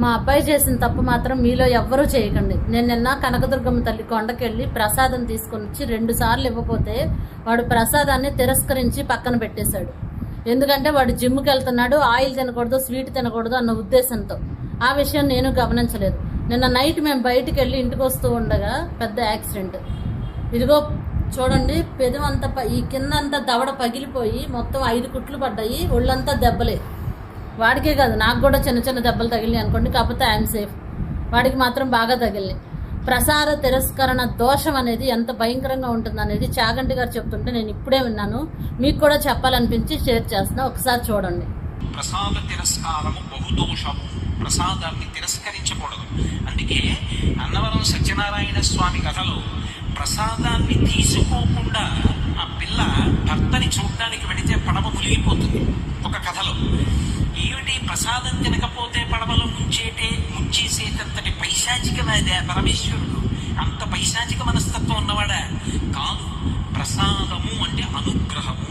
మా అబ్బాయి చేసిన తప్పు మాత్రం మీలో ఎవ్వరూ చేయకండి. నేను నిన్న కనకదుర్గమ్మ తల్లి కొండకెళ్ళి ప్రసాదం తీసుకొని వచ్చి 2 సార్లు ఇవ్వకపోతే వాడు ప్రసాదాన్ని తిరస్కరించి పక్కన పెట్టేశాడు. ఎందుకంటే వాడు జిమ్కి వెళ్తున్నాడు, ఆయిల్ తినకూడదు, స్వీట్ తినకూడదు అన్న ఉద్దేశంతో. ఆ విషయం నేను గమనించలేదు. నిన్న నైట్ మేము బయటికి వెళ్ళి ఇంటికి వస్తూ ఉండగా పెద్ద యాక్సిడెంట్. ఇదిగో చూడండి, పెదవంతా ఈ కిందంతా దవడ పగిలిపోయి మొత్తం 5 కుట్లు పడ్డాయి. ఒళ్ళంతా దెబ్బలే. వాడికే కాదు, నాకు కూడా చిన్న చిన్న దెబ్బలు తగిలినాయి అనుకోండి. కాకపోతే ఐఎమ్ సేఫ్. వాడికి మాత్రం బాగా తగిలినాయి. ప్రసాద తిరస్కరణ దోషం అనేది ఎంత భయంకరంగా ఉంటుంది అనేది చాగంటి గారు చెప్తుంటే నేను ఇప్పుడే విన్నాను. మీకు కూడా చెప్పాలనిపించి షేర్ చేస్తున్నా, ఒకసారి చూడండి. ప్రసాద తిరస్కారము బహుదోషము. ప్రసాదాన్ని తిరస్కరించకూడదు. అందుకే అన్నవరం సత్యనారాయణ స్వామి కథలో ప్రసాదాన్ని తీసుకోకుండా ఆ పిల్ల భర్తని చూడడానికి వెళితే పడవ మునిగిపోతుంది. ఒక కథలో ఏమిటి, ప్రసాదం తినకపోతే పడవలో ముంచేసేటంతటి పైశాచికవాదే పరమేశ్వరుడు. అంత పైశాచిక మనస్తత్వం ఉన్నవాడా కాదు. ప్రసాదము అంటే అనుగ్రహము.